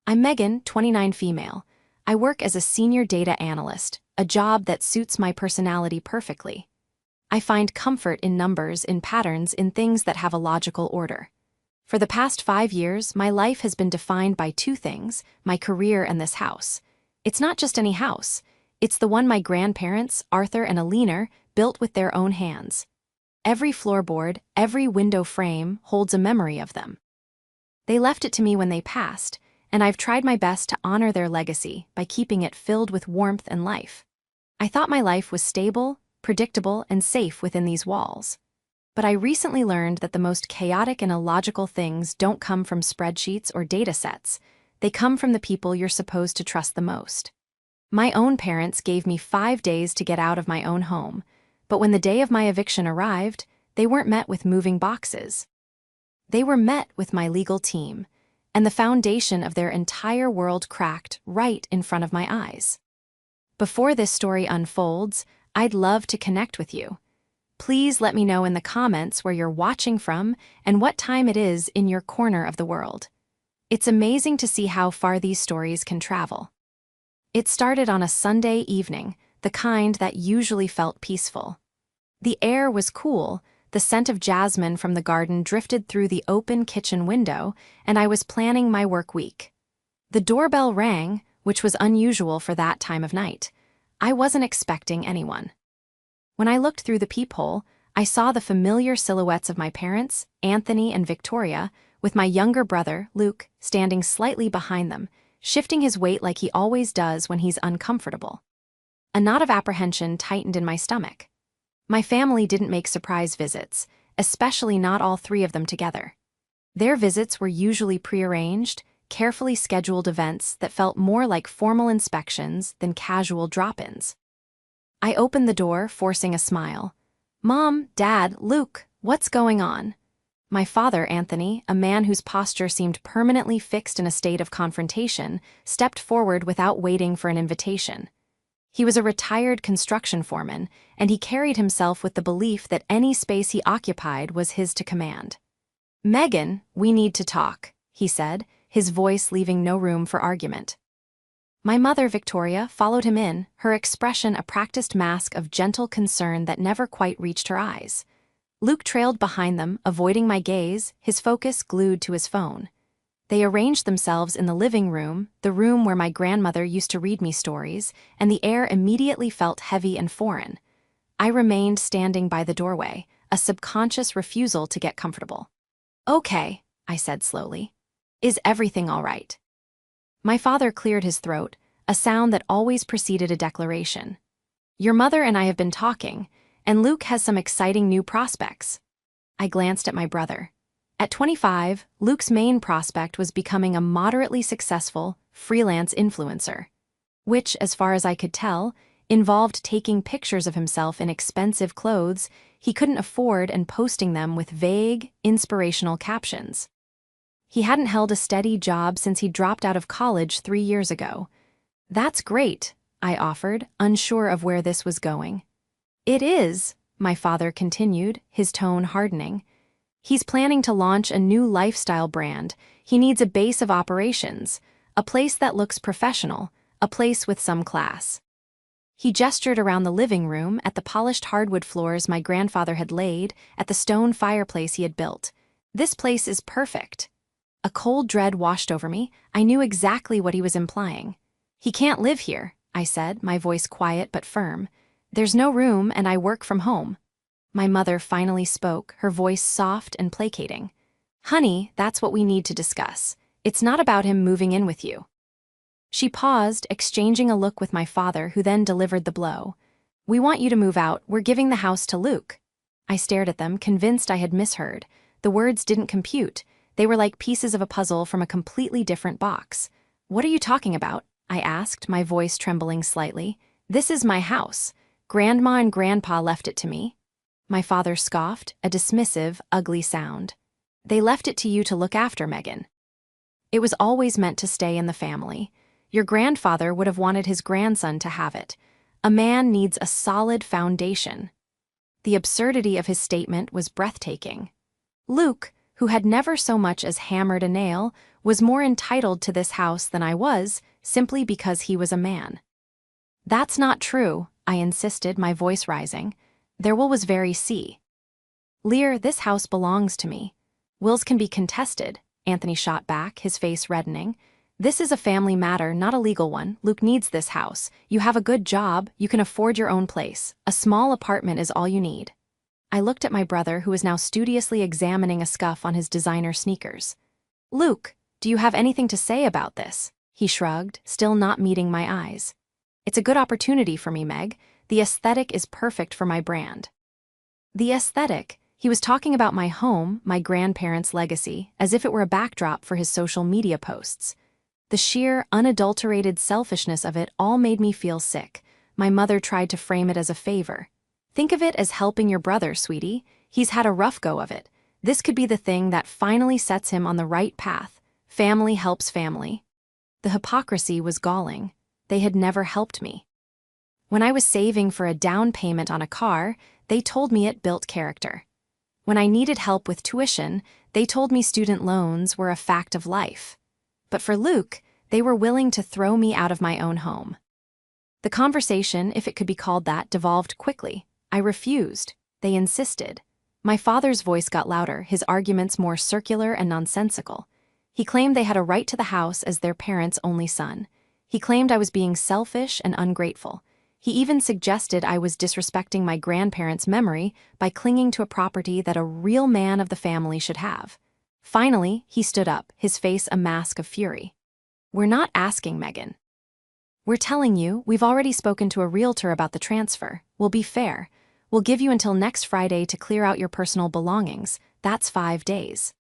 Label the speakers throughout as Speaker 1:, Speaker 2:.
Speaker 1: I'm Megan, 29 female. I work as a senior data analyst, a job that suits my personality perfectly. I find comfort in numbers, in patterns, in things that have a logical order. For the past 5 years, my life has been defined by two things: my career and this house. It's not just any house. It's the one my grandparents, Arthur and Alina, built with their own hands. Every floorboard, every window frame holds a memory of them. They left it to me when they passed, and I've tried my best to honor their legacy by keeping it filled with warmth and life. I thought my life was stable, predictable, and safe within these walls. But I recently learned that the most chaotic and illogical things don't come from spreadsheets or data sets. They come from the people you're supposed to trust the most. My own parents gave me 5 days to get out of my own home, but when the day of my eviction arrived, they weren't met with moving boxes. They were met with my legal team, and the foundation of their entire world cracked right in front of my eyes. Before this story unfolds, I'd love to connect with you. Please let me know in the comments where you're watching from and what time it is in your corner of the world. It's amazing to see how far these stories can travel. It started on a Sunday evening, the kind that usually felt peaceful. The air was cool, the scent of jasmine from the garden drifted through the open kitchen window, and I was planning my work week. The doorbell rang, which was unusual for that time of night. I wasn't expecting anyone. When I looked through the peephole, I saw the familiar silhouettes of my parents, Anthony and Victoria, with my younger brother, Luke, standing slightly behind them, shifting his weight like he always does when he's uncomfortable. A knot of apprehension tightened in my stomach. My family didn't make surprise visits, especially not all 3 of them together. Their visits were usually prearranged, carefully scheduled events that felt more like formal inspections than casual drop-ins. I opened the door, forcing a smile. "Mom, Dad, Luke, what's going on?" My father, Anthony, a man whose posture seemed permanently fixed in a state of confrontation, stepped forward without waiting for an invitation. He was a retired construction foreman, and he carried himself with the belief that any space he occupied was his to command. "Megan, we need to talk," he said, his voice leaving no room for argument. My mother, Victoria, followed him in, her expression a practiced mask of gentle concern that never quite reached her eyes. Luke trailed behind them, avoiding my gaze, his focus glued to his phone. They arranged themselves in the living room, the room where my grandmother used to read me stories, and the air immediately felt heavy and foreign. I remained standing by the doorway, a subconscious refusal to get comfortable. "Okay," I said slowly. "Is everything all right?" My father cleared his throat, a sound that always preceded a declaration. "Your mother and I have been talking, and Luke has some exciting new prospects." I glanced at my brother. At 25, Luke's main prospect was becoming a moderately successful, freelance influencer, which, as far as I could tell, involved taking pictures of himself in expensive clothes he couldn't afford and posting them with vague, inspirational captions. He hadn't held a steady job since he dropped out of college 3 years ago. "That's great," I offered, unsure of where this was going. "It is," my father continued, his tone hardening. "He's planning to launch a new lifestyle brand. He needs a base of operations, a place that looks professional, a place with some class." He gestured around the living room, at the polished hardwood floors my grandfather had laid, at the stone fireplace he had built. "This place is perfect." A cold dread washed over me. I knew exactly what he was implying. "He can't live here," I said, my voice quiet but firm. "There's no room, and I work from home." My mother finally spoke, her voice soft and placating. "Honey, that's what we need to discuss. It's not about him moving in with you." She paused, exchanging a look with my father, who then delivered the blow. "We want you to move out. We're giving the house to Luke." I stared at them, convinced I had misheard. The words didn't compute. They were like pieces of a puzzle from a completely different box. "What are you talking about?" I asked, my voice trembling slightly. "This is my house. Grandma and Grandpa left it to me." My father scoffed, a dismissive, ugly sound. "They left it to you to look after, Megan. It was always meant to stay in the family. Your grandfather would have wanted his grandson to have it. A man needs a solid foundation." The absurdity of his statement was breathtaking. Luke, who had never so much as hammered a nail, was more entitled to this house than I was, simply because he was a man. That's not true, I insisted, my voice rising. Their will was very Lear, this house belongs to me. Wills can be contested, Anthony shot back, his face reddening. This is a family matter, not a legal one. Luke needs this house. You have a good job, you can afford your own place. A small apartment is all you need. I looked at my brother, who was now studiously examining a scuff on his designer sneakers. Luke, do you have anything to say about this? He shrugged, still not meeting my eyes. It's a good opportunity for me, Meg. The aesthetic is perfect for my brand. The aesthetic? He was talking about my home, my grandparents' legacy, as if it were a backdrop for his social media posts. The sheer, unadulterated selfishness of it all made me feel sick. My mother tried to frame it as a favor. Think of it as helping your brother, sweetie. He's had a rough go of it. This could be the thing that finally sets him on the right path. Family helps family. The hypocrisy was galling. They had never helped me. When I was saving for a down payment on a car, they told me it built character. When I needed help with tuition, they told me student loans were a fact of life. But for Luke, they were willing to throw me out of my own home. The conversation, if it could be called that, devolved quickly. I refused. They insisted. My father's voice got louder, his arguments more circular and nonsensical. He claimed they had a right to the house as their parents' only son. He claimed I was being selfish and ungrateful. He even suggested I was disrespecting my grandparents' memory by clinging to a property that a real man of the family should have. Finally, he stood up, his face a mask of fury. We're not asking, Megan. We're telling you, we've already spoken to a realtor about the transfer. We'll be fair. We'll give you until next Friday to clear out your personal belongings. That's 5 days.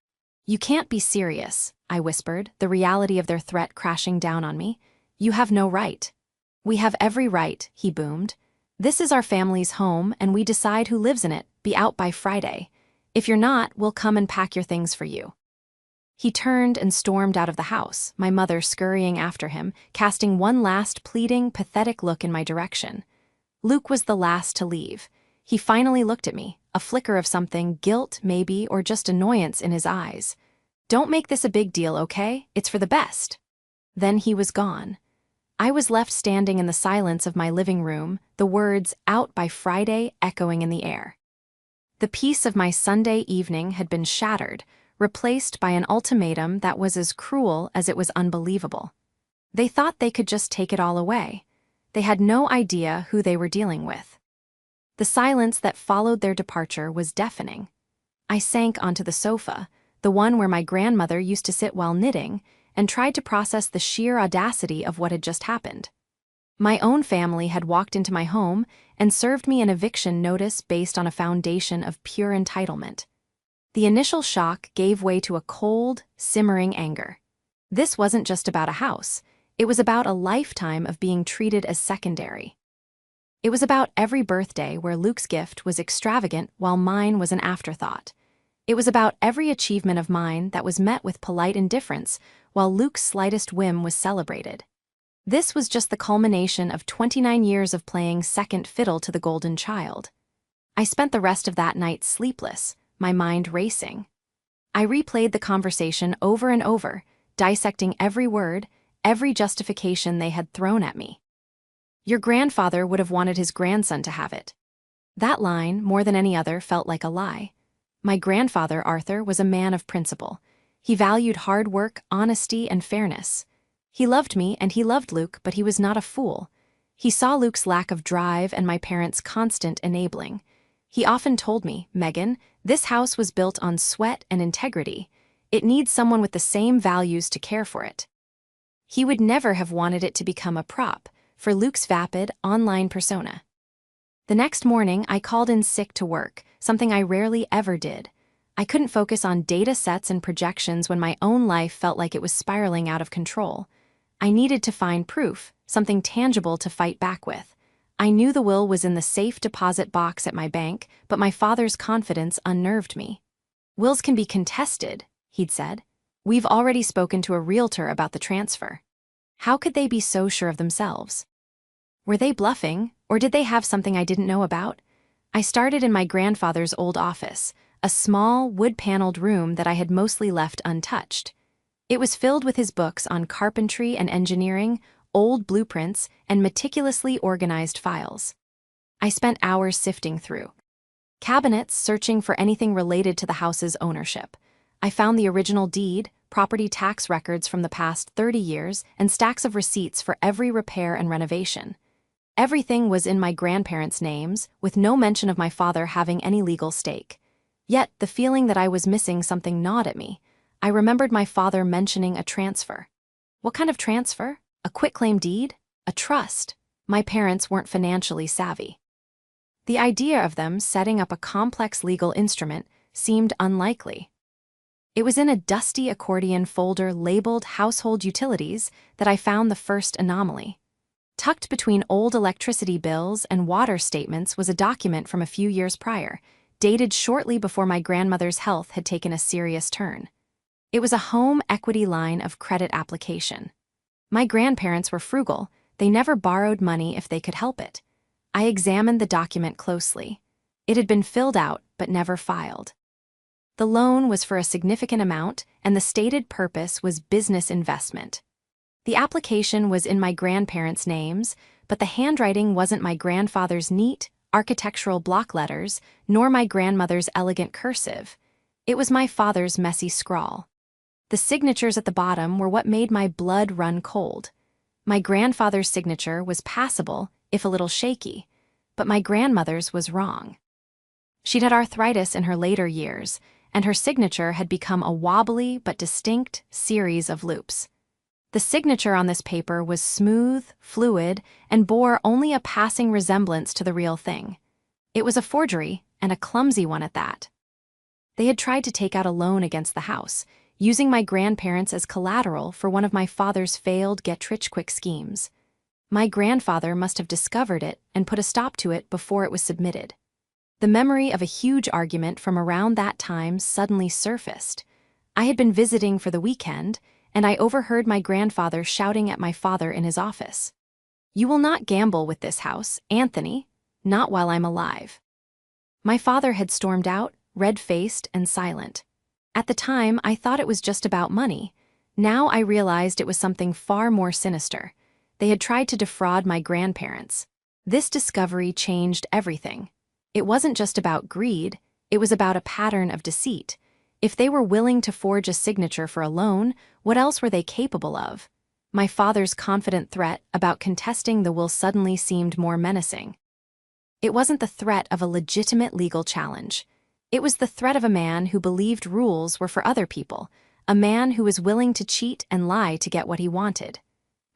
Speaker 1: You can't be serious, I whispered, the reality of their threat crashing down on me. You have no right. We have every right, he boomed. This is our family's home, and we decide who lives in it. Be out by Friday. If you're not, we'll come and pack your things for you. He turned and stormed out of the house, my mother scurrying after him, casting one last pleading, pathetic look in my direction. Luke was the last to leave. He finally looked at me, a flicker of something, guilt maybe, or just annoyance in his eyes. Don't make this a big deal, okay? It's for the best. Then he was gone. I was left standing in the silence of my living room, the words "out by Friday" echoing in the air. The peace of my Sunday evening had been shattered, replaced by an ultimatum that was as cruel as it was unbelievable. They thought they could just take it all away. They had no idea who they were dealing with. The silence that followed their departure was deafening. I sank onto the sofa, the one where my grandmother used to sit while knitting, and tried to process the sheer audacity of what had just happened. My own family had walked into my home and served me an eviction notice based on a foundation of pure entitlement. The initial shock gave way to a cold, simmering anger. This wasn't just about a house. It was about a lifetime of being treated as secondary. It was about every birthday where Luke's gift was extravagant while mine was an afterthought. It was about every achievement of mine that was met with polite indifference while Luke's slightest whim was celebrated. This was just the culmination of 29 years of playing second fiddle to the golden child. I spent the rest of that night sleepless, my mind racing. I replayed the conversation over and over, dissecting every word, every justification they had thrown at me. Your grandfather would have wanted his grandson to have it. That line, more than any other, felt like a lie. My grandfather, Arthur, was a man of principle. He valued hard work, honesty, and fairness. He loved me and he loved Luke, but he was not a fool. He saw Luke's lack of drive and my parents' constant enabling. He often told me, Megan, this house was built on sweat and integrity. It needs someone with the same values to care for it. He would never have wanted it to become a prop for Luke's vapid, online persona. The next morning, I called in sick to work, something I rarely ever did. I couldn't focus on data sets and projections when my own life felt like it was spiraling out of control. I needed to find proof, something tangible to fight back with. I knew the will was in the safe deposit box at my bank, but my father's confidence unnerved me. Wills can be contested, he'd said. We've already spoken to a realtor about the transfer. How could they be so sure of themselves? Were they bluffing, or did they have something I didn't know about? I started in my grandfather's old office, a small, wood-paneled room that I had mostly left untouched. It was filled with his books on carpentry and engineering, old blueprints, and meticulously organized files. I spent hours sifting through cabinets searching for anything related to the house's ownership. I found the original deed, property tax records from the past 30 years, and stacks of receipts for every repair and renovation. Everything was in my grandparents' names, with no mention of my father having any legal stake. Yet, the feeling that I was missing something gnawed at me. I remembered my father mentioning a transfer. What kind of transfer? A quitclaim deed? A trust? My parents weren't financially savvy. The idea of them setting up a complex legal instrument seemed unlikely. It was in a dusty accordion folder labeled Household Utilities that I found the first anomaly. Tucked between old electricity bills and water statements was a document from a few years prior, dated shortly before my grandmother's health had taken a serious turn. It was a home equity line of credit application. My grandparents were frugal. They never borrowed money if they could help it. I examined the document closely. It had been filled out but never filed. The loan was for a significant amount, and the stated purpose was business investment. The application was in my grandparents' names, but the handwriting wasn't my grandfather's neat, architectural block letters, nor my grandmother's elegant cursive. It was my father's messy scrawl. The signatures at the bottom were what made my blood run cold. My grandfather's signature was passable, if a little shaky, but my grandmother's was wrong. She'd had arthritis in her later years, and her signature had become a wobbly but distinct series of loops. The signature on this paper was smooth, fluid, and bore only a passing resemblance to the real thing. It was a forgery, and a clumsy one at that. They had tried to take out a loan against the house, using my grandparents as collateral for one of my father's failed get-rich-quick schemes. My grandfather must have discovered it and put a stop to it before it was submitted. The memory of a huge argument from around that time suddenly surfaced. I had been visiting for the weekend, and I overheard my grandfather shouting at my father in his office. "You will not gamble with this house, Anthony, not while I'm alive." My father had stormed out, red-faced and silent. At the time, I thought it was just about money. Now I realized it was something far more sinister. They had tried to defraud my grandparents. This discovery changed everything. It wasn't just about greed, it was about a pattern of deceit. If they were willing to forge a signature for a loan, what else were they capable of? My father's confident threat about contesting the will suddenly seemed more menacing. It wasn't the threat of a legitimate legal challenge. It was the threat of a man who believed rules were for other people, a man who was willing to cheat and lie to get what he wanted.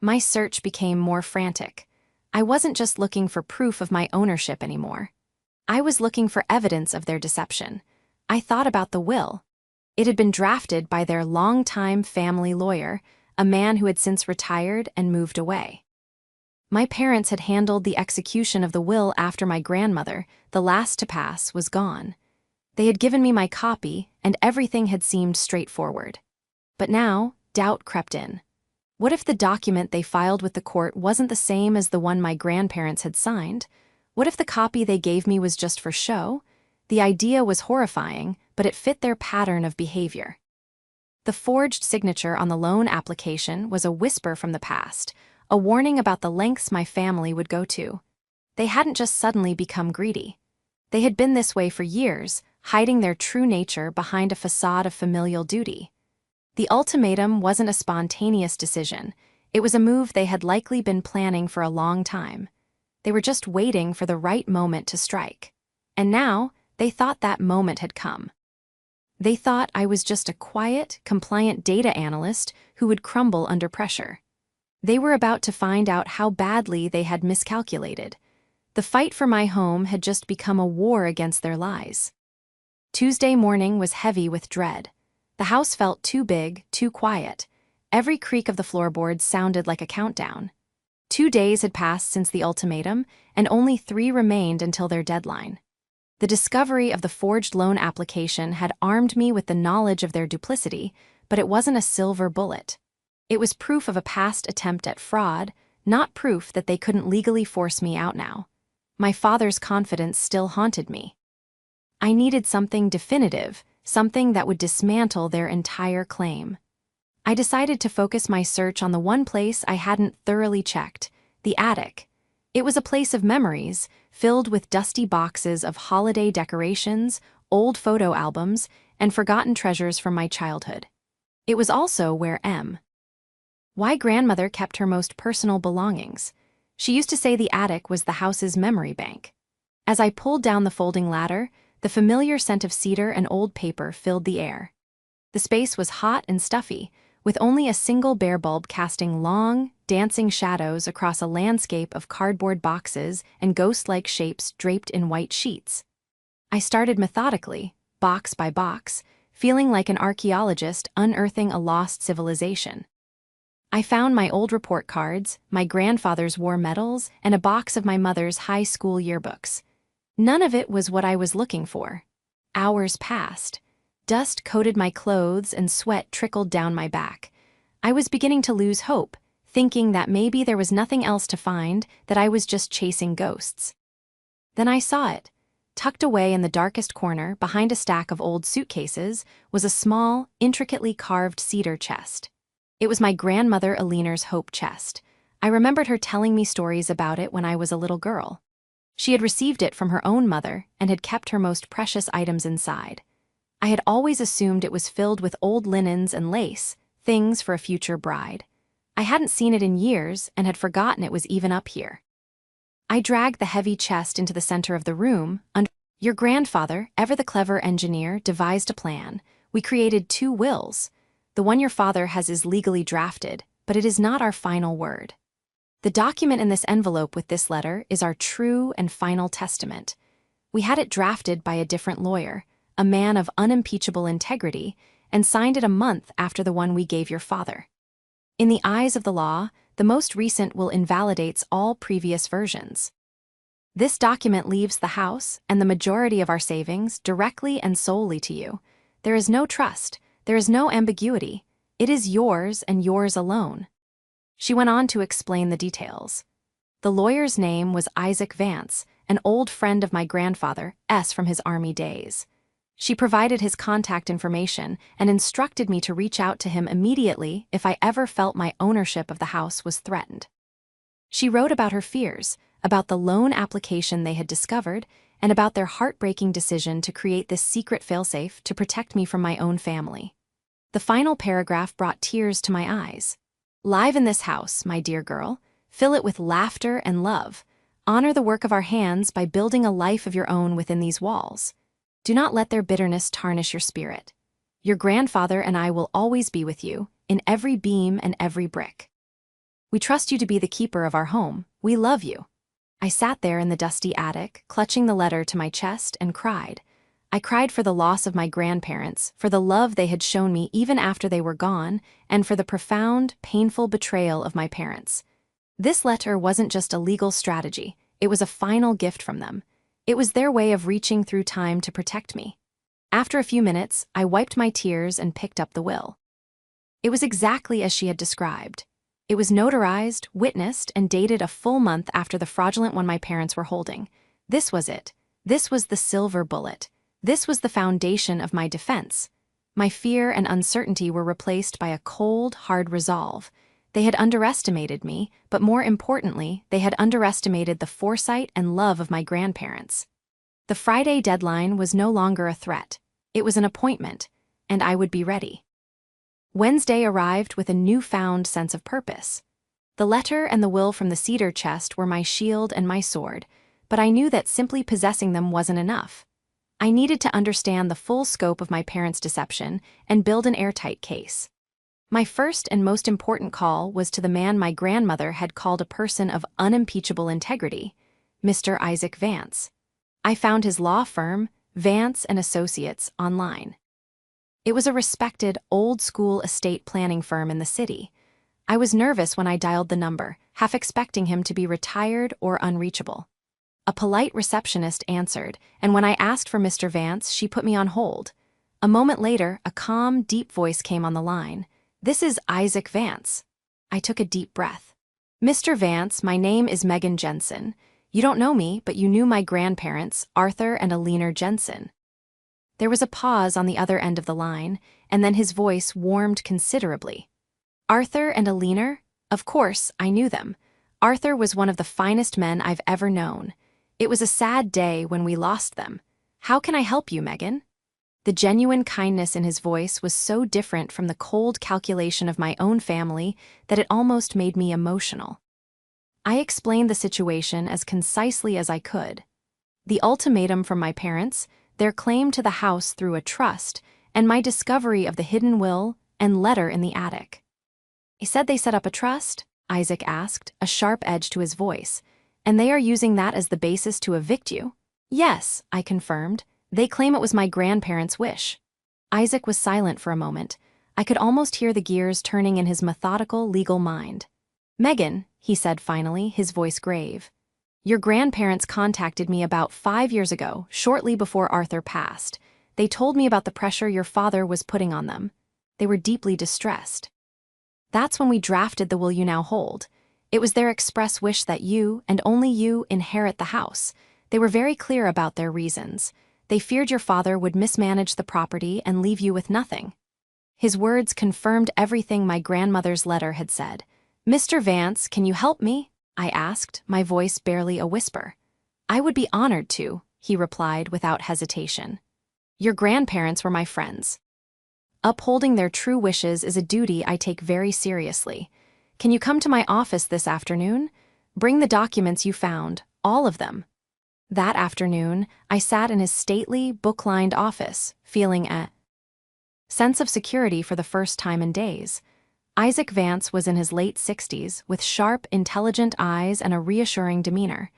Speaker 1: My search became more frantic. I wasn't just looking for proof of my ownership anymore. I was looking for evidence of their deception. I thought about the will. It had been drafted by their longtime family lawyer, a man who had since retired and moved away. My parents had handled the execution of the will after my grandmother, the last to pass, was gone. They had given me my copy, and everything had seemed straightforward. But now, doubt crept in. What if the document they filed with the court wasn't the same as the one my grandparents had signed? What if the copy they gave me was just for show? The idea was horrifying, but it fit their pattern of behavior. The forged signature on the loan application was a whisper from the past, a warning about the lengths my family would go to. They hadn't just suddenly become greedy. They had been this way for years, hiding their true nature behind a facade of familial duty. The ultimatum wasn't a spontaneous decision. It was a move they had likely been planning for a long time. They were just waiting for the right moment to strike. And now, they thought that moment had come. They thought I was just a quiet, compliant data analyst who would crumble under pressure. They were about to find out how badly they had miscalculated. The fight for my home had just become a war against their lies. Tuesday morning was heavy with dread. The house felt too big, too quiet. Every creak of the floorboards sounded like a countdown. 2 days had passed since the ultimatum, and only 3 remained until their deadline. The discovery of the forged loan application had armed me with the knowledge of their duplicity, but it wasn't a silver bullet. It was proof of a past attempt at fraud, not proof that they couldn't legally force me out now. My father's confidence still haunted me. I needed something definitive, something that would dismantle their entire claim. I decided to focus my search on the one place I hadn't thoroughly checked, the attic. It was a place of memories, filled with dusty boxes of holiday decorations, old photo albums, and forgotten treasures from my childhood. It was also where my grandmother kept her most personal belongings. She used to say the attic was the house's memory bank. As I pulled down the folding ladder, the familiar scent of cedar and old paper filled the air. The space was hot and stuffy, with only a single bare bulb casting long, dancing shadows across a landscape of cardboard boxes and ghost-like shapes draped in white sheets. I started methodically, box by box, feeling like an archaeologist unearthing a lost civilization. I found my old report cards, my grandfather's war medals, and a box of my mother's high school yearbooks. None of it was what I was looking for. Hours passed. Dust coated my clothes and sweat trickled down my back. I was beginning to lose hope, thinking that maybe there was nothing else to find, that I was just chasing ghosts. Then I saw it. Tucked away in the darkest corner, behind a stack of old suitcases, was a small, intricately carved cedar chest. It was my grandmother Aliner's hope chest. I remembered her telling me stories about it when I was a little girl. She had received it from her own mother and had kept her most precious items inside. I had always assumed it was filled with old linens and lace, things for a future bride. I hadn't seen it in years and had forgotten it was even up here. I dragged the heavy chest into the center of the room. Your grandfather, ever the clever engineer, devised a plan. We created 2 wills. The one your father has is legally drafted, but it is not our final word. The document in this envelope with this letter is our true and final testament. We had it drafted by a different lawyer, a man of unimpeachable integrity, and signed it a month after the one we gave your father. In the eyes of the law, the most recent will invalidates all previous versions. This document leaves the house and the majority of our savings directly and solely to you. There is no trust, there is no ambiguity. It is yours and yours alone. She went on to explain the details. The lawyer's name was Isaac Vance, an old friend of my grandfather, from his army days. She provided his contact information and instructed me to reach out to him immediately if I ever felt my ownership of the house was threatened. She wrote about her fears, about the loan application they had discovered, and about their heartbreaking decision to create this secret failsafe to protect me from my own family. The final paragraph brought tears to my eyes. Live in this house, my dear girl, fill it with laughter and love. Honor the work of our hands by building a life of your own within these walls. Do not let their bitterness tarnish your spirit. Your grandfather and I will always be with you, in every beam and every brick. We trust you to be the keeper of our home. We love you. I sat there in the dusty attic, clutching the letter to my chest, and cried. I cried for the loss of my grandparents, for the love they had shown me even after they were gone, and for the profound, painful betrayal of my parents. This letter wasn't just a legal strategy, it was a final gift from them. It was their way of reaching through time to protect me. After a few minutes, I wiped my tears and picked up the will. It was exactly as she had described. It was notarized, witnessed, and dated a full month after the fraudulent one my parents were holding. This was it. This was the silver bullet. This was the foundation of my defense. My fear and uncertainty were replaced by a cold, hard resolve. They had underestimated me, but more importantly, they had underestimated the foresight and love of my grandparents. The Friday deadline was no longer a threat. It was an appointment, and I would be ready. Wednesday arrived with a newfound sense of purpose. The letter and the will from the cedar chest were my shield and my sword, but I knew that simply possessing them wasn't enough. I needed to understand the full scope of my parents' deception and build an airtight case. My first and most important call was to the man my grandmother had called a person of unimpeachable integrity, Mr. Isaac Vance. I found his law firm, Vance & Associates, online. It was a respected, old-school estate planning firm in the city. I was nervous when I dialed the number, half expecting him to be retired or unreachable. A polite receptionist answered, and when I asked for Mr. Vance, she put me on hold. A moment later, a calm, deep voice came on the line. "This is Isaac Vance." I took a deep breath. "Mr. Vance, my name is Megan Jensen. You don't know me, but you knew my grandparents, Arthur and Alina Jensen." There was a pause on the other end of the line, and then his voice warmed considerably. Arthur and Alina? Of course, I knew them. Arthur was one of the finest men I've ever known. It was a sad day when we lost them. How can I help you, Megan? The genuine kindness in his voice was so different from the cold calculation of my own family that it almost made me emotional. I explained the situation as concisely as I could. The ultimatum from my parents, their claim to the house through a trust, and my discovery of the hidden will and letter in the attic. "He said they set up a trust?" Isaac asked, a sharp edge to his voice. "And they are using that as the basis to evict you?" "Yes," I confirmed. "They claim it was my grandparents' wish." Isaac was silent for a moment. I could almost hear the gears turning in his methodical, legal mind. "Megan," he said finally, his voice grave, "your grandparents contacted me about 5 years ago, shortly before Arthur passed. They told me about the pressure your father was putting on them. They were deeply distressed. That's when we drafted the will you now hold. It was their express wish that you, and only you, inherit the house. They were very clear about their reasons. They feared your father would mismanage the property and leave you with nothing." His words confirmed everything my grandmother's letter had said. "Mr. Vance, can you help me?" I asked, my voice barely a whisper. "I would be honored to," he replied without hesitation. "Your grandparents were my friends. Upholding their true wishes is a duty I take very seriously. Can you come to my office this afternoon? Bring the documents you found, all of them." That afternoon, I sat in his stately, book-lined office, feeling a sense of security for the first time in days. Isaac Vance was in his late 60s, with sharp, intelligent eyes and a reassuring demeanor.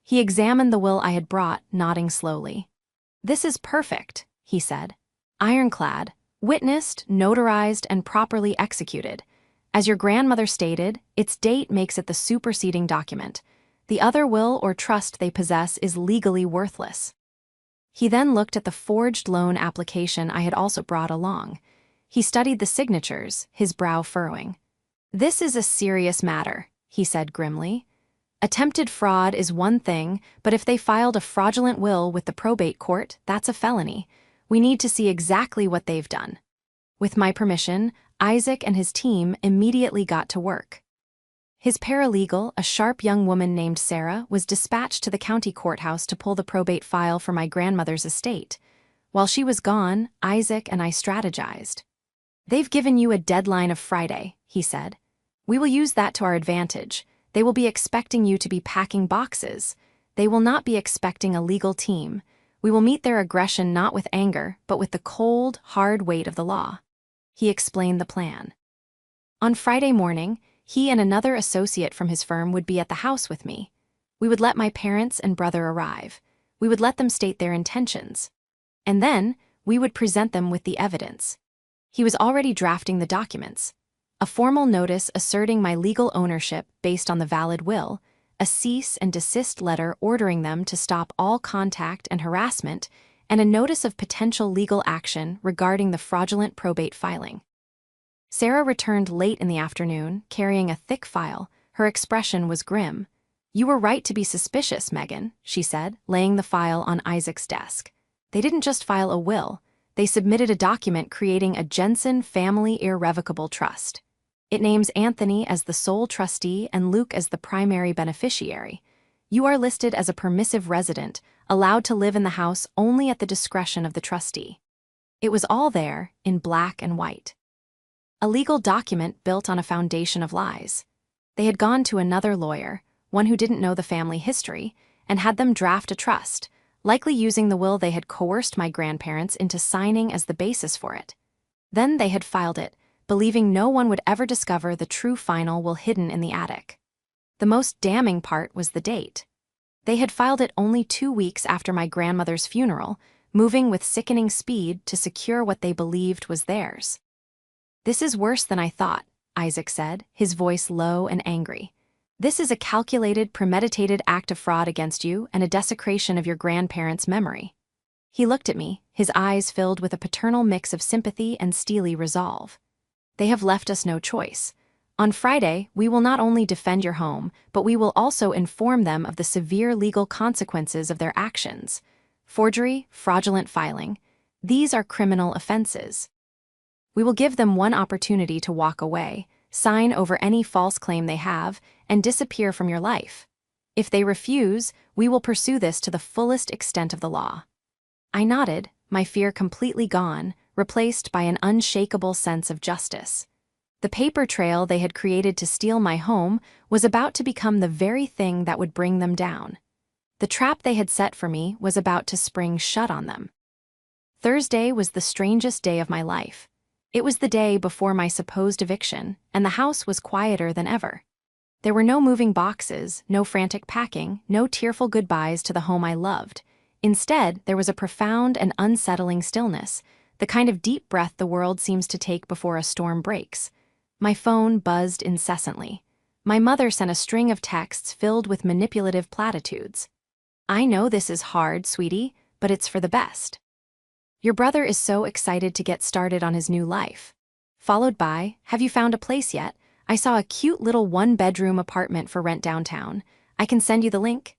Speaker 1: He examined the will I had brought, nodding slowly. "This is perfect," he said. "Ironclad, witnessed, notarized, and properly executed. As your grandmother stated, its date makes it the superseding document. The other will or trust they possess is legally worthless." He then looked at the forged loan application I had also brought along. He studied the signatures, his brow furrowing. "This is a serious matter," he said grimly. "Attempted fraud is one thing, but if they filed a fraudulent will with the probate court, that's a felony. We need to see exactly what they've done." With my permission, Isaac and his team immediately got to work. His paralegal, a sharp young woman named Sarah, was dispatched to the county courthouse to pull the probate file for my grandmother's estate. While she was gone, Isaac and I strategized. "They've given you a deadline of Friday," he said. "We will use that to our advantage. They will be expecting you to be packing boxes. They will not be expecting a legal team. We will meet their aggression not with anger, but with the cold, hard weight of the law." He explained the plan. On Friday morning, he and another associate from his firm would be at the house with me. We would let my parents and brother arrive. We would let them state their intentions. And then, we would present them with the evidence. He was already drafting the documents. A formal notice asserting my legal ownership based on the valid will, a cease and desist letter ordering them to stop all contact and harassment, and a notice of potential legal action regarding the fraudulent probate filing. Sarah returned late in the afternoon, carrying a thick file. Her expression was grim. "You were right to be suspicious, Megan," she said, laying the file on Isaac's desk. "They didn't just file a will. They submitted a document creating a Jensen Family Irrevocable Trust. It names Anthony as the sole trustee and Luke as the primary beneficiary. You are listed as a permissive resident, allowed to live in the house only at the discretion of the trustee." It was all there, in black and white. A legal document built on a foundation of lies. They had gone to another lawyer, one who didn't know the family history, and had them draft a trust, likely using the will they had coerced my grandparents into signing as the basis for it. Then they had filed it, believing no one would ever discover the true final will hidden in the attic. The most damning part was the date. They had filed it only 2 weeks after my grandmother's funeral, moving with sickening speed to secure what they believed was theirs. "This is worse than I thought," Isaac said, his voice low and angry. "This is a calculated, premeditated act of fraud against you and a desecration of your grandparents' memory." He looked at me, his eyes filled with a paternal mix of sympathy and steely resolve. "They have left us no choice. On Friday, we will not only defend your home, but we will also inform them of the severe legal consequences of their actions. Forgery, fraudulent filing, these are criminal offenses. We will give them one opportunity to walk away, sign over any false claim they have, and disappear from your life. If they refuse, we will pursue this to the fullest extent of the law." I nodded, my fear completely gone, replaced by an unshakable sense of justice. The paper trail they had created to steal my home was about to become the very thing that would bring them down. The trap they had set for me was about to spring shut on them. Thursday was the strangest day of my life. It was the day before my supposed eviction, and the house was quieter than ever. There were no moving boxes, no frantic packing, no tearful goodbyes to the home I loved. Instead, there was a profound and unsettling stillness, the kind of deep breath the world seems to take before a storm breaks. My phone buzzed incessantly. My mother sent a string of texts filled with manipulative platitudes. "I know this is hard, sweetie, but it's for the best. Your brother is so excited to get started on his new life." Followed by, "Have you found a place yet? I saw a cute little one-bedroom apartment for rent downtown. I can send you the link."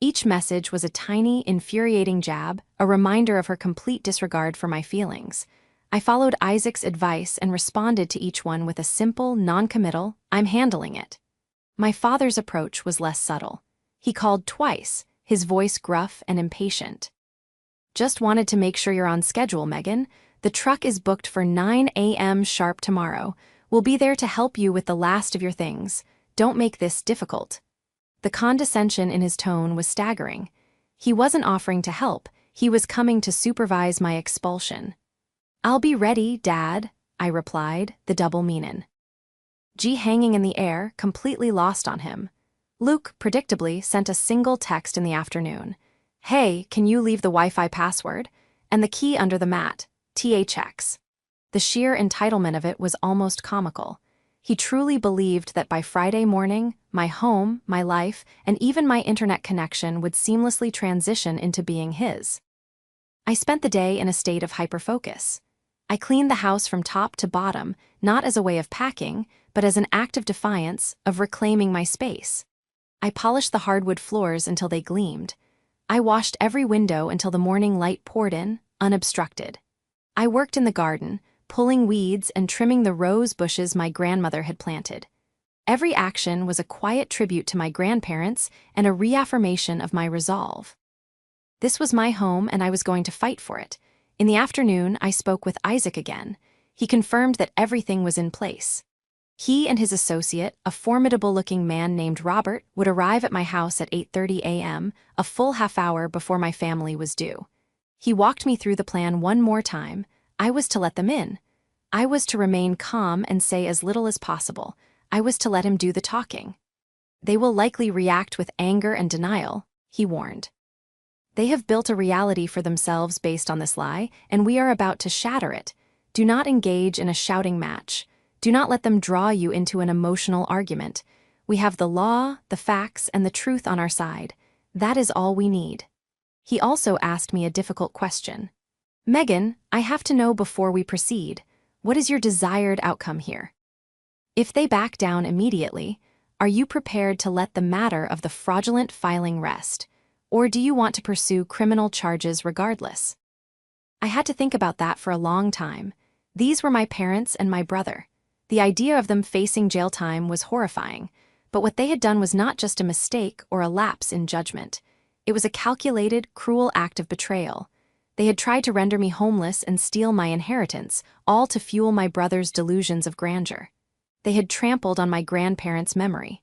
Speaker 1: Each message was a tiny, infuriating jab, a reminder of her complete disregard for my feelings. I followed Isaac's advice and responded to each one with a simple, non-committal, "I'm handling it." My father's approach was less subtle. He called twice, his voice gruff and impatient. "Just wanted to make sure you're on schedule, Megan. The truck is booked for 9 a.m. sharp tomorrow. We'll be there to help you with the last of your things. Don't make this difficult." The condescension in his tone was staggering. He wasn't offering to help, he was coming to supervise my expulsion. "I'll be ready, Dad," I replied, the double meanin'. G hanging in the air, completely lost on him. Luke, predictably, sent a single text in the afternoon. "Hey, can you leave the Wi-Fi password? And the key under the mat, THX. The sheer entitlement of it was almost comical. He truly believed that by Friday morning, my home, my life, and even my internet connection would seamlessly transition into being his. I spent the day in a state of hyperfocus. I cleaned the house from top to bottom, not as a way of packing, but as an act of defiance, of reclaiming my space. I polished the hardwood floors until they gleamed. I washed every window until the morning light poured in, unobstructed. I worked in the garden, pulling weeds and trimming the rose bushes my grandmother had planted. Every action was a quiet tribute to my grandparents and a reaffirmation of my resolve. This was my home and I was going to fight for it. In the afternoon, I spoke with Isaac again. He confirmed that everything was in place. He and his associate, a formidable-looking man named Robert, would arrive at my house at 8:30 a.m., a full half hour before my family was due. He walked me through the plan one more time. I was to let them in. I was to remain calm and say as little as possible. I was to let him do the talking. "They will likely react with anger and denial," he warned. "They have built a reality for themselves based on this lie, and we are about to shatter it. Do not engage in a shouting match. Do not let them draw you into an emotional argument. We have the law, the facts, and the truth on our side. That is all we need." He also asked me a difficult question. "Megan, I have to know before we proceed, what is your desired outcome here? If they back down immediately, are you prepared to let the matter of the fraudulent filing rest, or do you want to pursue criminal charges regardless?" I had to think about that for a long time. These were my parents and my brother. The idea of them facing jail time was horrifying, but what they had done was not just a mistake or a lapse in judgment. It was a calculated, cruel act of betrayal. They had tried to render me homeless and steal my inheritance, all to fuel my brother's delusions of grandeur. They had trampled on my grandparents' memory.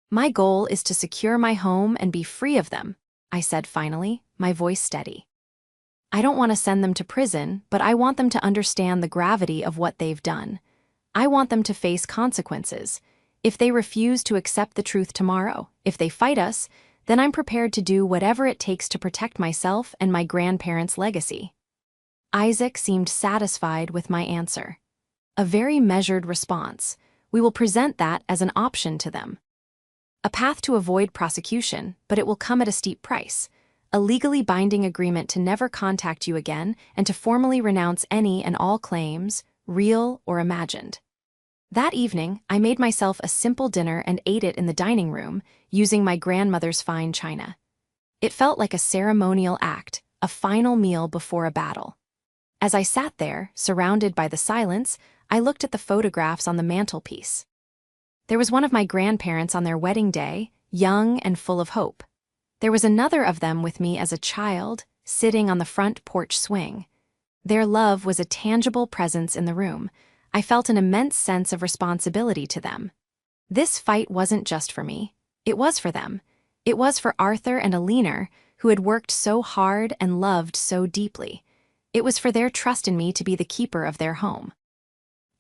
Speaker 1: "My goal is to secure my home and be free of them," I said finally, my voice steady. "I don't want to send them to prison, but I want them to understand the gravity of what they've done. I want them to face consequences. If they refuse to accept the truth tomorrow, if they fight us, then I'm prepared to do whatever it takes to protect myself and my grandparents' legacy." Isaac seemed satisfied with my answer. "A very measured response. We will present that as an option to them. A path to avoid prosecution, but it will come at a steep price. A legally binding agreement to never contact you again and to formally renounce any and all claims, real or imagined." That evening, I made myself a simple dinner and ate it in the dining room, using my grandmother's fine china. It felt like a ceremonial act, a final meal before a battle. As I sat there, surrounded by the silence, I looked at the photographs on the mantelpiece. There was one of my grandparents on their wedding day, young and full of hope. There was another of them with me as a child, sitting on the front porch swing. Their love was a tangible presence in the room. I felt an immense sense of responsibility to them. This fight wasn't just for me. It was for them. It was for Arthur and Alina, who had worked so hard and loved so deeply. It was for their trust in me to be the keeper of their home.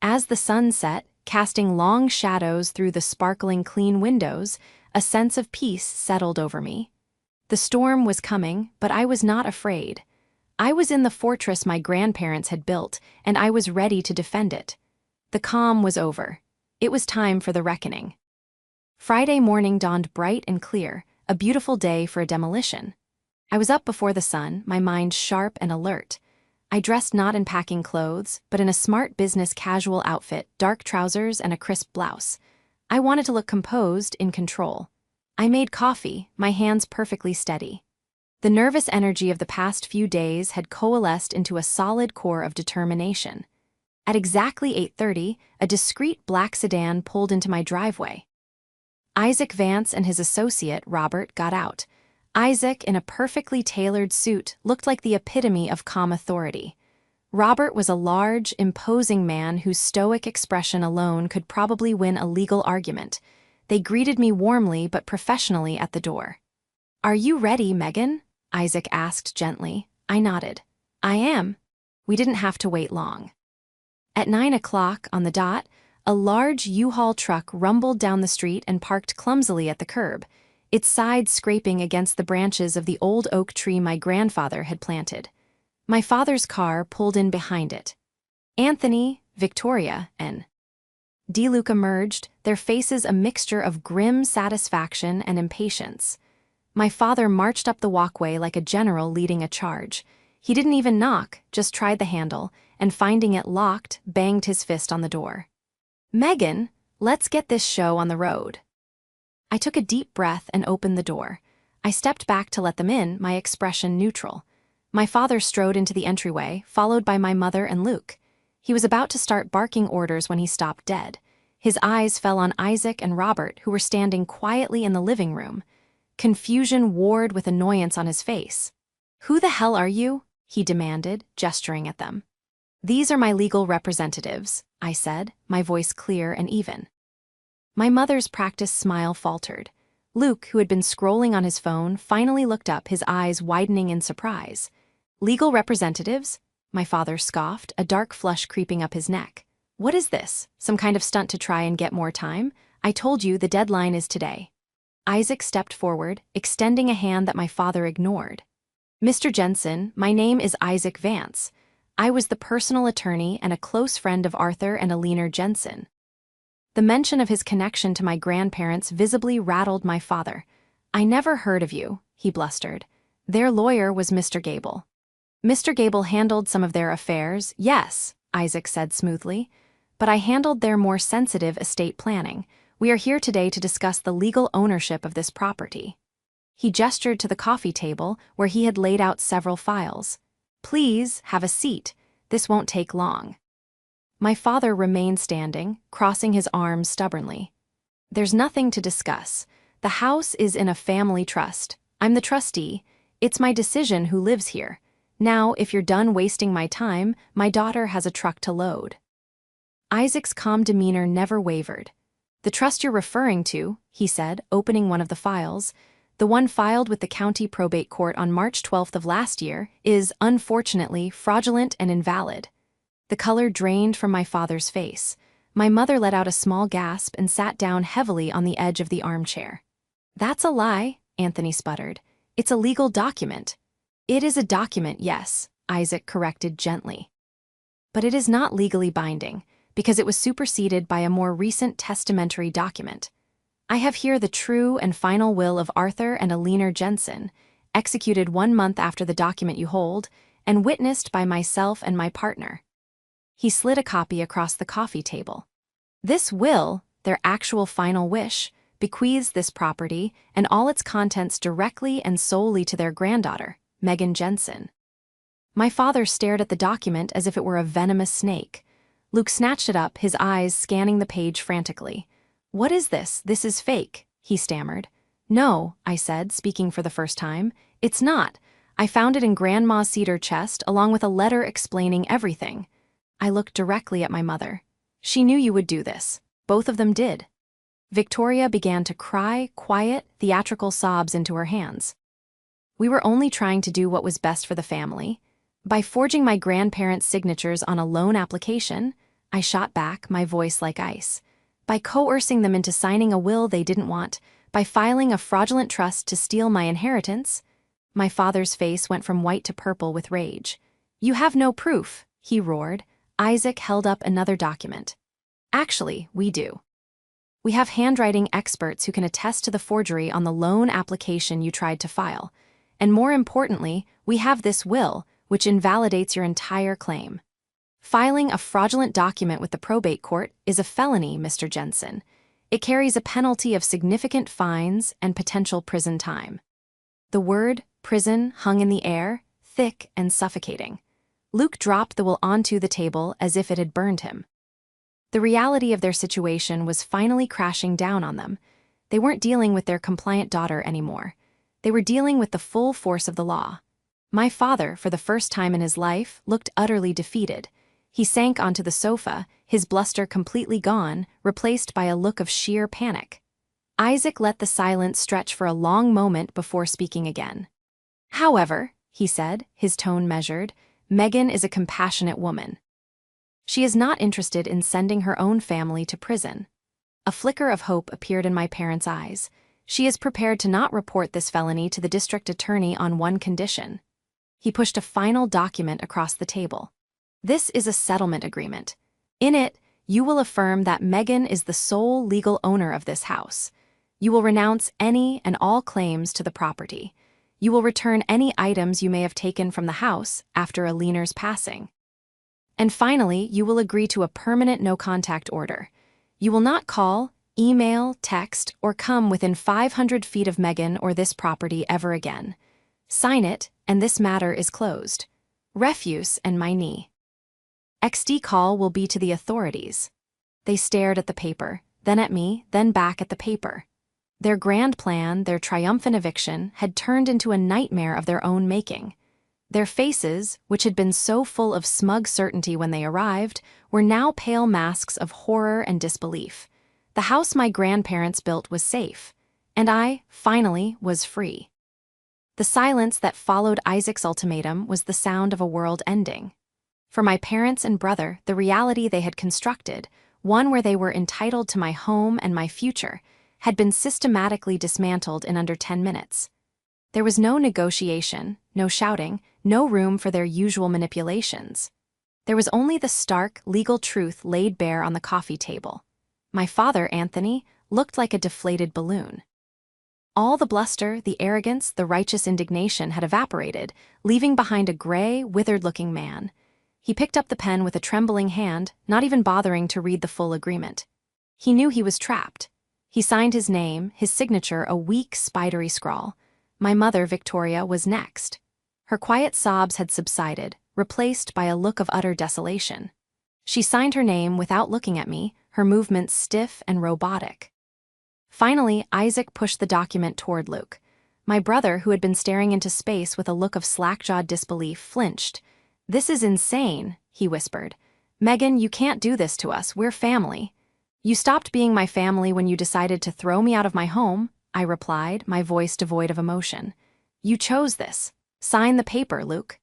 Speaker 1: As the sun set, casting long shadows through the sparkling clean windows, a sense of peace settled over me. The storm was coming, but I was not afraid. I was in the fortress my grandparents had built, and I was ready to defend it. The calm was over. It was time for the reckoning. Friday morning dawned bright and clear, a beautiful day for a demolition. I was up before the sun, my mind sharp and alert. I dressed not in packing clothes, but in a smart business casual outfit, dark trousers and a crisp blouse. I wanted to look composed, in control. I made coffee, my hands perfectly steady. The nervous energy of the past few days had coalesced into a solid core of determination. At exactly 8:30, a discreet black sedan pulled into my driveway. Isaac Vance and his associate, Robert, got out. Isaac, in a perfectly tailored suit, looked like the epitome of calm authority. Robert was a large, imposing man whose stoic expression alone could probably win a legal argument. They greeted me warmly but professionally at the door. "Are you ready, Megan?" Isaac asked gently. I nodded. "I am." We didn't have to wait long. At 9 o'clock, on the dot, a large U-Haul truck rumbled down the street and parked clumsily at the curb, its sides scraping against the branches of the old oak tree my grandfather had planted. My father's car pulled in behind it. Anthony, Victoria, and DeLuca emerged, their faces a mixture of grim satisfaction and impatience. My father marched up the walkway like a general leading a charge. He didn't even knock, just tried the handle, and finding it locked, banged his fist on the door. "Megan, let's get this show on the road." I took a deep breath and opened the door. I stepped back to let them in, my expression neutral. My father strode into the entryway, followed by my mother and Luke. He was about to start barking orders when he stopped dead. His eyes fell on Isaac and Robert, who were standing quietly in the living room. Confusion warred with annoyance on his face. "Who the hell are you?" he demanded, gesturing at them. "These are my legal representatives," I said, my voice clear and even. My mother's practiced smile faltered. Luke, who had been scrolling on his phone, finally looked up, his eyes widening in surprise. "Legal representatives?" My father scoffed, a dark flush creeping up his neck. "What is this? Some kind of stunt to try and get more time? I told you the deadline is today." Isaac stepped forward, extending a hand that my father ignored. "Mr. Jensen, my name is Isaac Vance. I was the personal attorney and a close friend of Arthur and Alina Jensen." The mention of his connection to my grandparents visibly rattled my father. "I never heard of you," he blustered. "Their lawyer was Mr. Gable." "Mr. Gable handled some of their affairs, yes," Isaac said smoothly. "But I handled their more sensitive estate planning. We are here today to discuss the legal ownership of this property." He gestured to the coffee table, where he had laid out several files. "Please, have a seat. This won't take long." My father remained standing, crossing his arms stubbornly. "There's nothing to discuss. The house is in a family trust. I'm the trustee. It's my decision who lives here. Now, if you're done wasting my time, my daughter has a truck to load." Isaac's calm demeanor never wavered. "The trust you're referring to," he said, opening one of the files, "the one filed with the county probate court on March 12th of last year, is, unfortunately, fraudulent and invalid." The color drained from my father's face. My mother let out a small gasp and sat down heavily on the edge of the armchair. "That's a lie," Anthony sputtered. "It's a legal document." "It is a document, yes," Isaac corrected gently. "But it is not legally binding, because it was superseded by a more recent testamentary document. I have here the true and final will of Arthur and Alina Jensen, executed 1 month after the document you hold, and witnessed by myself and my partner." He slid a copy across the coffee table. "This will, their actual final wish, bequeaths this property and all its contents directly and solely to their granddaughter, Megan Jensen." My father stared at the document as if it were a venomous snake. Luke snatched it up, his eyes scanning the page frantically. "What is this? This is fake," he stammered. "No," I said, speaking for the first time. "It's not. I found it in Grandma's cedar chest along with a letter explaining everything." I looked directly at my mother. "She knew you would do this. Both of them did." Victoria began to cry, quiet, theatrical sobs into her hands. "We were only trying to do what was best for the family. By forging my grandparents' signatures on a loan application," I shot back, my voice like ice. "By coercing them into signing a will they didn't want, by filing a fraudulent trust to steal my inheritance." My father's face went from white to purple with rage. "You have no proof," he roared. Isaac held up another document. "Actually, we do. We have handwriting experts who can attest to the forgery on the loan application you tried to file. And more importantly, we have this will, which invalidates your entire claim. Filing a fraudulent document with the probate court is a felony, Mr. Jensen. It carries a penalty of significant fines and potential prison time." The word prison hung in the air, thick and suffocating. Luke dropped the will onto the table as if it had burned him. The reality of their situation was finally crashing down on them. They weren't dealing with their compliant daughter anymore. They were dealing with the full force of the law. My father, for the first time in his life, looked utterly defeated. He sank onto the sofa, his bluster completely gone, replaced by a look of sheer panic. Isaac let the silence stretch for a long moment before speaking again. "However," he said, his tone measured, "Megan is a compassionate woman. She is not interested in sending her own family to prison." A flicker of hope appeared in my parents' eyes. "She is prepared to not report this felony to the district attorney on one condition." He pushed a final document across the table. "This is a settlement agreement. In it, you will affirm that Megan is the sole legal owner of this house. You will renounce any and all claims to the property. You will return any items you may have taken from the house after a liener's passing. And finally, you will agree to a permanent no-contact order. You will not call, email, text, or come within 500 feet of Megan or this property ever again. Sign it, and this matter is closed. Refuse and my knee. XD call will be to the authorities." They stared at the paper, then at me, then back at the paper. Their grand plan, their triumphant eviction, had turned into a nightmare of their own making. Their faces, which had been so full of smug certainty when they arrived, were now pale masks of horror and disbelief. The house my grandparents built was safe, and I, finally, was free. The silence that followed Isaac's ultimatum was the sound of a world ending. For my parents and brother, the reality they had constructed, one where they were entitled to my home and my future, had been systematically dismantled in under 10 minutes. There was no negotiation, no shouting, no room for their usual manipulations. There was only the stark, legal truth laid bare on the coffee table. My father, Anthony, looked like a deflated balloon. All the bluster, the arrogance, the righteous indignation had evaporated, leaving behind a gray, withered-looking man. He picked up the pen with a trembling hand, not even bothering to read the full agreement. He knew he was trapped. He signed his name, his signature a weak, spidery scrawl. My mother, Victoria, was next. Her quiet sobs had subsided, replaced by a look of utter desolation. She signed her name without looking at me, her movements stiff and robotic. Finally, Isaac pushed the document toward Luke. My brother, who had been staring into space with a look of slack-jawed disbelief, flinched. "This is insane," he whispered. "Megan, you can't do this to us. We're family." "You stopped being my family when you decided to throw me out of my home," I replied, my voice devoid of emotion. "You chose this. Sign the paper, Luke."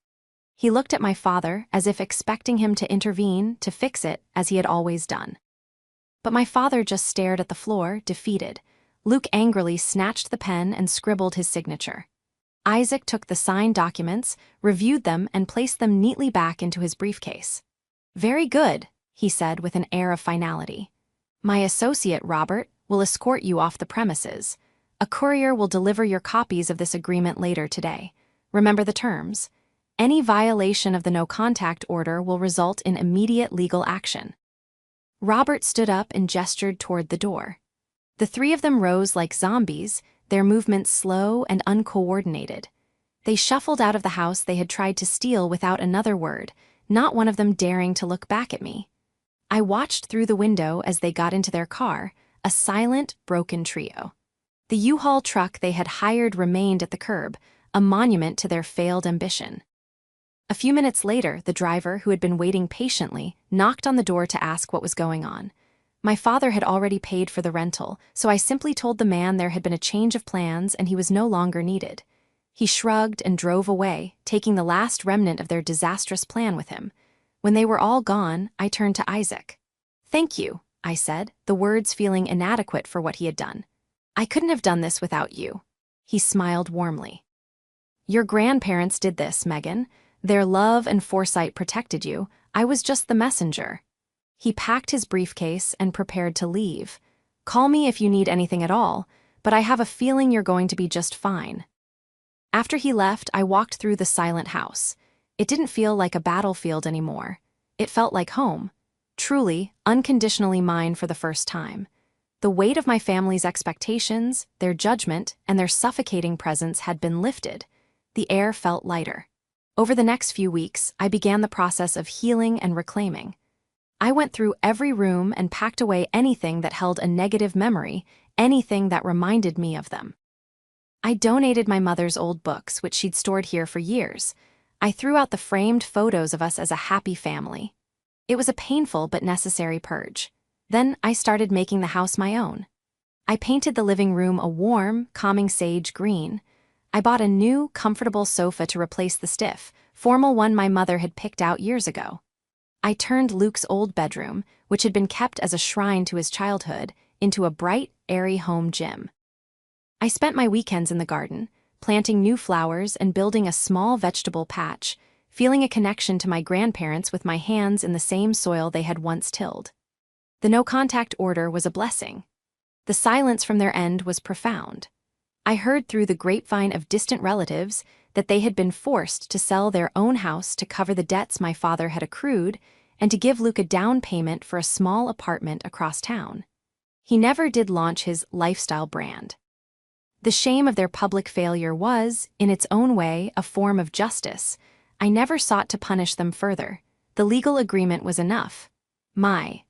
Speaker 1: He looked at my father, as if expecting him to intervene, to fix it, as he had always done. But my father just stared at the floor, defeated. Luke angrily snatched the pen and scribbled his signature. Isaac took the signed documents, reviewed them, and placed them neatly back into his briefcase. "Very good," he said with an air of finality. "My associate, Robert, will escort you off the premises. A courier will deliver your copies of this agreement later today. Remember the terms. Any violation of the no-contact order will result in immediate legal action." Robert stood up and gestured toward the door. The three of them rose like zombies, their movements slow and uncoordinated. They shuffled out of the house they had tried to steal without another word, not one of them daring to look back at me. I watched through the window as they got into their car, a silent, broken trio. The U-Haul truck they had hired remained at the curb, a monument to their failed ambition. A few minutes later, the driver, who had been waiting patiently, knocked on the door to ask what was going on. My father had already paid for the rental, so I simply told the man there had been a change of plans and he was no longer needed. He shrugged and drove away, taking the last remnant of their disastrous plan with him. When they were all gone, I turned to Isaac. "Thank you," I said, the words feeling inadequate for what he had done. "I couldn't have done this without you." He smiled warmly. "Your grandparents did this, Megan. Their love and foresight protected you. I was just the messenger." He packed his briefcase and prepared to leave. "Call me if you need anything at all, but I have a feeling you're going to be just fine." After he left, I walked through the silent house. It didn't feel like a battlefield anymore. It felt like home. Truly, unconditionally mine for the first time. The weight of my family's expectations, their judgment, and their suffocating presence had been lifted. The air felt lighter. Over the next few weeks, I began the process of healing and reclaiming. I went through every room and packed away anything that held a negative memory, anything that reminded me of them. I donated my mother's old books, which she'd stored here for years. I threw out the framed photos of us as a happy family. It was a painful but necessary purge. Then I started making the house my own. I painted the living room a warm, calming sage green. I bought a new, comfortable sofa to replace the stiff, formal one my mother had picked out years ago. I turned Luke's old bedroom, which had been kept as a shrine to his childhood, into a bright, airy home gym. I spent my weekends in the garden, planting new flowers and building a small vegetable patch, feeling a connection to my grandparents with my hands in the same soil they had once tilled. The no-contact order was a blessing. The silence from their end was profound. I heard through the grapevine of distant relatives that they had been forced to sell their own house to cover the debts my father had accrued and to give Luke a down payment for a small apartment across town. He never did launch his lifestyle brand. The shame of their public failure was, in its own way, a form of justice. I never sought to punish them further. The legal agreement was enough. My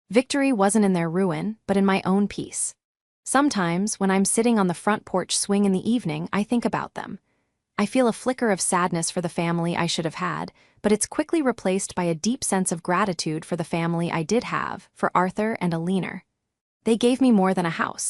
Speaker 1: victory wasn't in their ruin, but in my own peace. Sometimes, when I'm sitting on the front porch swing in the evening, I think about them. I feel a flicker of sadness for the family I should have had, but it's quickly replaced by a deep sense of gratitude for the family I did have, for Arthur and Alina. They gave me more than a house.